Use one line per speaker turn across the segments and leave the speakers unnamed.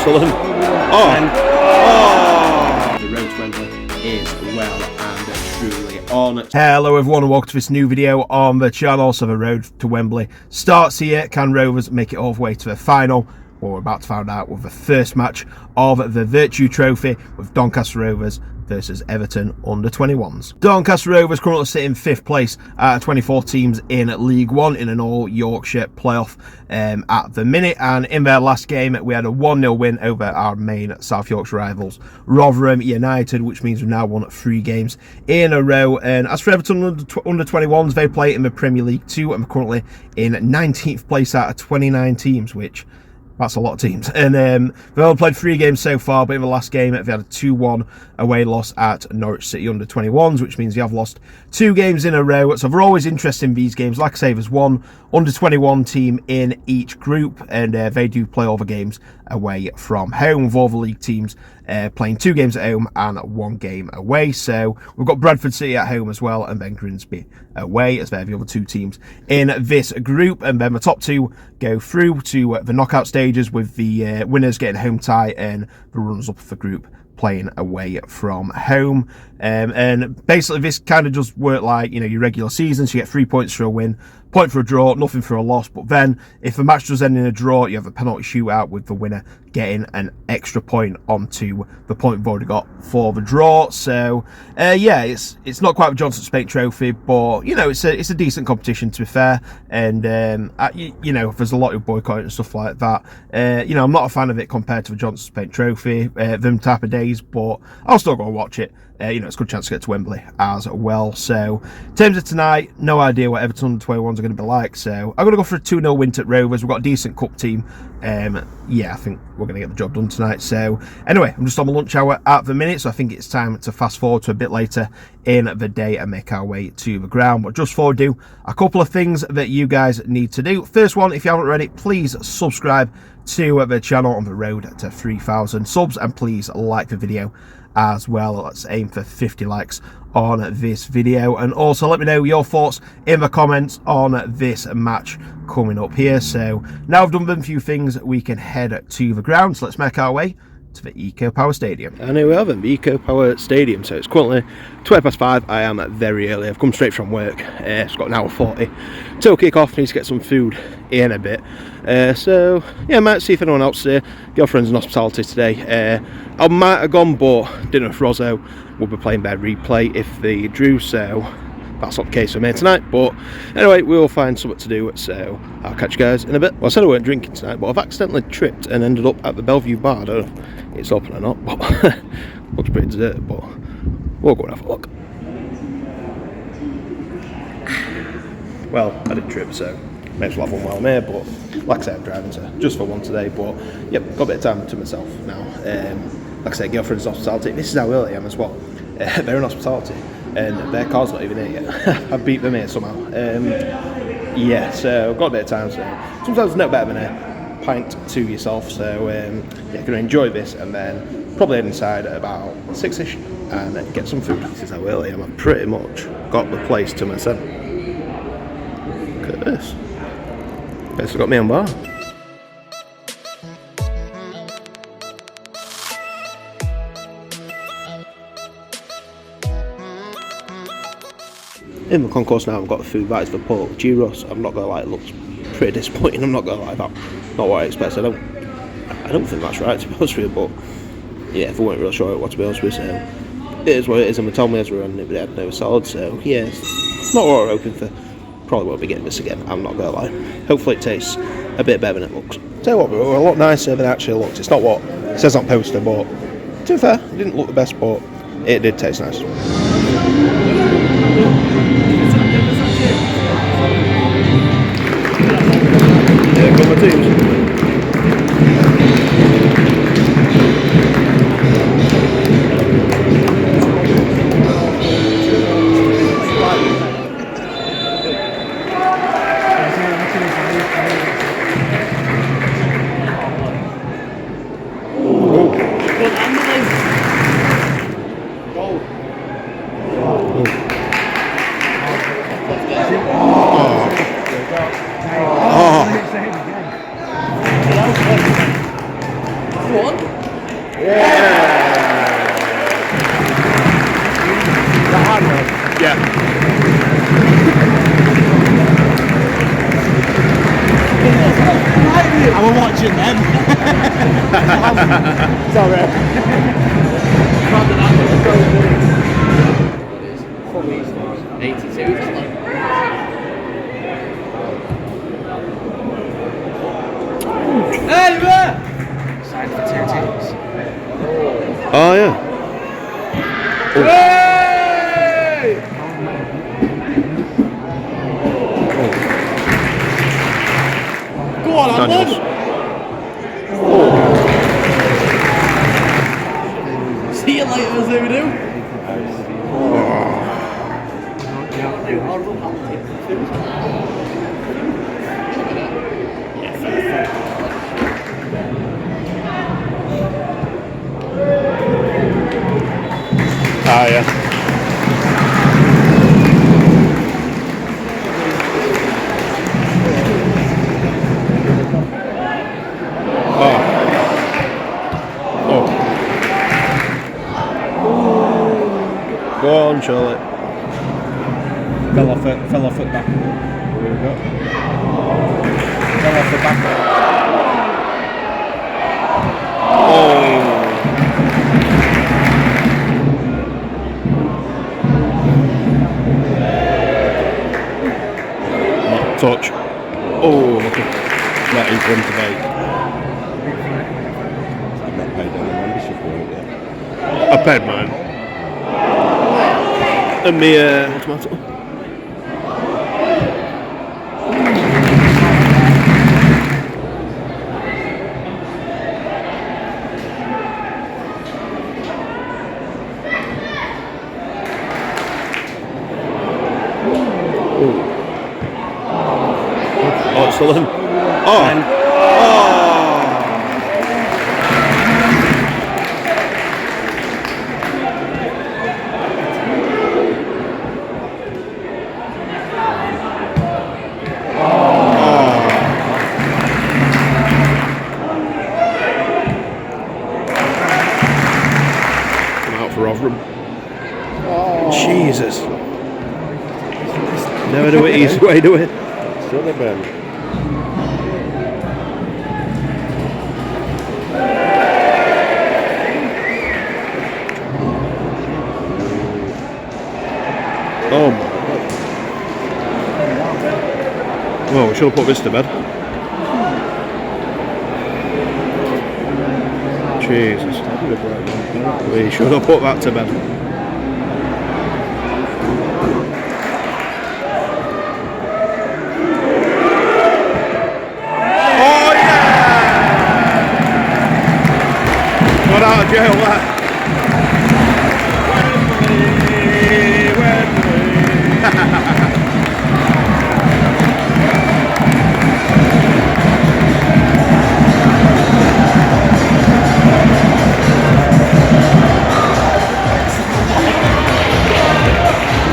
excellent. Oh! The road to Wembley is well and truly on. Hello everyone and welcome to this new video on the channel. So the road to Wembley starts here. Can Rovers make it all the way to the final? Well, we're about to find out with the first match of the Vertu trophy with Doncaster Rovers versus Everton U21's. Doncaster Rovers currently sit in 5th place out of 24 teams in League One in an all Yorkshire playoff at the minute, and in their last game we had a 1-0 win over our main South Yorkshire rivals Rotherham United, which means we've now won 3 games in a row. And as for Everton under-21s, they play in the Premier League 2 and are currently in 19th place out of 29 teams, which that's a lot of teams. And they've only played 3 games so far, but in the last game they had a 2-1 away loss at Norwich City under-21s, which means they have lost 2 games in a row. So they're always interested in these games. Like I say, there's one under-21 team in each group, and they do play all the games away from home, with all the league teams playing 2 games at home and 1 game away. So we've got Bradford City at home as well, and then Grimsby away, as they're the other 2 teams in this group. And then the top 2 go through to the knockout stages, with the winners getting home tie and the runners up of the group playing away from home. And basically this kind of just work like, you know, your regular season. So you get 3 points for a win, point for a draw, nothing for a loss. But then if the match does end in a draw, you have a penalty shootout with the winner getting an extra point onto the point we've already got for the draw. So yeah, it's not quite the Johnson Spain Trophy, but you know, it's a decent competition, to be fair. And you know, there's a lot of boycott and stuff like that. You know, I'm not a fan of it compared to the Johnson Spain Trophy, them type of days, but I'll still go and watch it. You know, it's a good chance to get to Wembley as well. So in terms of tonight, no idea what Everton U21's are going to be like, so I'm going to go for a 2-0 win at Rovers. We've got a decent cup team. Yeah, I think we're going to get the job done tonight. So anyway, I'm just on my lunch hour at the minute, so I think it's time to fast forward to a bit later in the day and make our way to the ground. But just before I do, a couple of things that you guys need to do. First one, if you haven't already, please subscribe to the channel on the road to 3,000 subs, and please like the video as well. Let's aim for 50 likes on this video, and also let me know your thoughts in the comments on this match coming up here. So now I've done a few things, we can head to the ground. So let's make our way to the Eco Power Stadium. And here we have the Eco Power Stadium. So it's currently 5:20. I am very early. I've come straight from work. It's got an hour 40 till kick off. Need to get some food in a bit. So yeah, I might see if anyone else there. Girlfriend's in hospitality today. I might have gone, but didn't know if Rosso will be playing their replay if they drew. So that's not the case for me tonight, but anyway, we'll find something to do, so I'll catch you guys in a bit. Well, I said I weren't drinking tonight, but I've accidentally tripped and ended up at the Bellevue bar. I don't know if it's open or not, but looks pretty deserted, but we'll go and have a look. Well, I did trip, so may as well have one while I'm here, but like I said, I'm driving, so just for one today. But yep, got a bit of time to myself now. Like I said, girlfriend's in hospitality. This is how early I am as well. They're in hospitality, and their car's not even here yet. I beat them here somehow. Yeah, so got a bit of time. So sometimes it's no better than a pint to yourself. So yeah, gonna enjoy this, and then probably head inside at about 6ish and get some food. This is how early I am. I've pretty much got the place to myself. Look at this. Basically got me on bar. In the concourse now, I've got the food. That is the pork gyros. I'm not gonna lie, it looks pretty disappointing. I'm not gonna lie, that's not what I expected. I don't think that's right, to be honest with you. But yeah, if I weren't really sure what to be honest with you, so it is what it is. And they told me as we were on it, but they had no salad. So yeah, it's not what we're hoping for. Probably won't be getting this again. I'm not gonna lie. Hopefully it tastes a bit better than it looks. Tell you what, we're a lot nicer than it actually looks. It's not what it says on poster, but to be fair, it didn't look the best, but it did taste nice. Yeah, got my teams.
mention them.
Sorry.
Probably 82. Hey, man! Signed for 2 teams.
Oh, yeah.
Hey! Go on, Alan! See you later, Zulu.
Ah, yeah. Oh. Oh. Go on, Charlotte.
Fell off it back.
There we go.
Fell off the back.
Oh. Touch. Oh, look at that in front of 8. I've not paid any membership for it yet. I paid mine. And me automatic. Oh, it's still in. Oh! For Rotherham. Oh. Jesus. Never do it easy way, do it?
Should have been.
Oh my God. Well, we should have put this to bed. Jesus. We should have put that to bed. Oh yeah! Got out of jail that.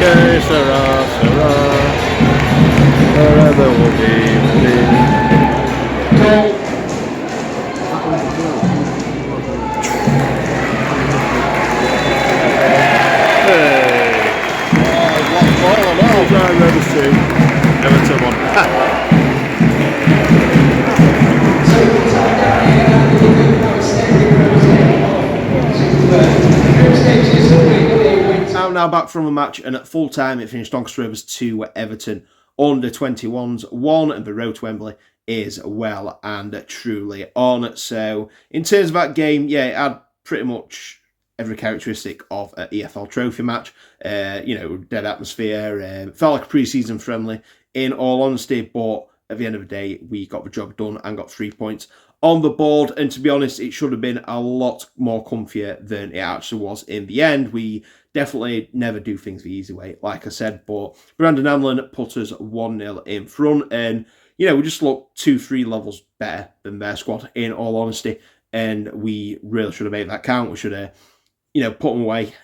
Okay, Sarah, forever will be with me. Hey! Rovers 2, Everton 1. I'm now back from a match, and at full time it finished Doncaster Rovers 2, Everton U21's 1, and the road to Wembley is well and truly on. So in terms of that game, yeah, it had pretty much every characteristic of an EFL trophy match. You know, dead atmosphere, felt like a pre-season friendly in all honesty, but at the end of the day, we got the job done and got 3 points on the board. And to be honest, it should have been a lot more comfier than it actually was in the end. We definitely never do things the easy way, like I said, but Brandon Hamlin put us 1-0 in front, and, you know, we just looked 2-3 levels better than their squad, in all honesty, and we really should have made that count. We should have, you know, put them away.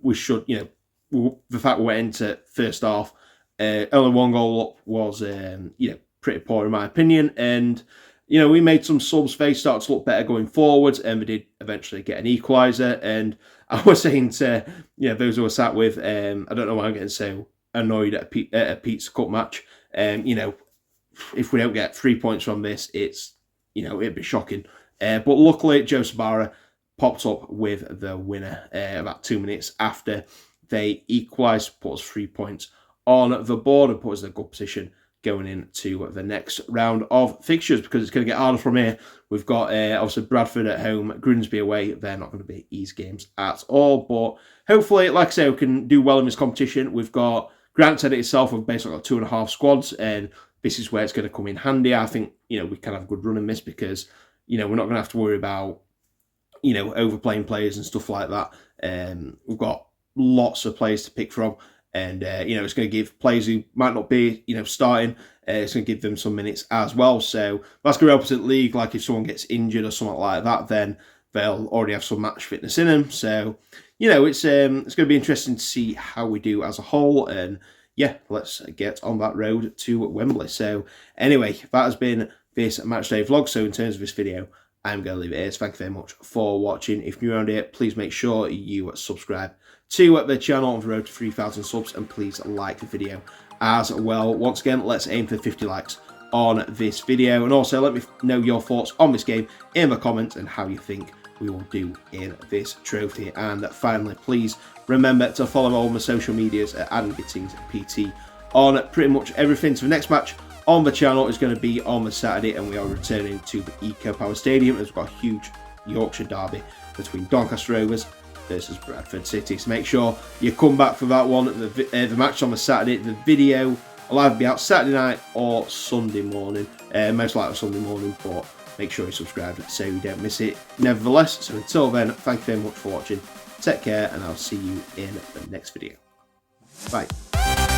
We should, you know, the fact we went into first half, only 1 goal up was, you know, pretty poor in my opinion, and, you know, we made some subs, they started to look better going forwards, and we did eventually get an equaliser. And I was saying to, you know, those who were sat with, I don't know why I'm getting so annoyed at a Pizza Cup match. You know, if we don't get 3 points from this, it's you know, it'd be shocking. But luckily, Joe Sabara popped up with the winner about 2 minutes after they equalised, put us 3 points on the board and put us in a good position going into the next round of fixtures, because it's going to get harder from here. We've got obviously Bradford at home, Grimsby away. They're not going to be easy games at all, but hopefully, like I say, we can do well in this competition. We've got Granted itself, we've basically got 2.5 squads, and this is where it's going to come in handy. I think, you know, we can have a good run in this because, you know, we're not going to have to worry about, you know, overplaying players and stuff like that. We've got lots of players to pick from, and, you know, it's going to give players who might not be, you know, starting, it's going to give them some minutes as well. So that's going to help us in the league. Like if someone gets injured or something like that, then they'll already have some match fitness in them. So, you know, it's going to be interesting to see how we do as a whole. And yeah, let's get on that road to Wembley. So anyway, that has been this Matchday vlog. So in terms of this video, I'm going to leave it here. So thank you very much for watching. If you're around here, please make sure you subscribe to the channel on the road to 3,000 subs, and please like the video as well. Once again, let's aim for 50 likes on this video, and also let me know your thoughts on this game in the comments and how you think we will do in this trophy. And finally, please remember to follow all my social medias at Gittings PT on pretty much everything. So the next match on the channel is going to be on the Saturday, and we are returning to the Eco Power Stadium as we've got a huge Yorkshire derby between Doncaster Rovers versus Bradford City. So make sure you come back for that one. The match on the Saturday, the video will either be out Saturday night or Sunday morning, most likely Sunday morning, but make sure you subscribe so you don't miss it nevertheless. So until then, thank you very much for watching, take care, and I'll see you in the next video. Bye.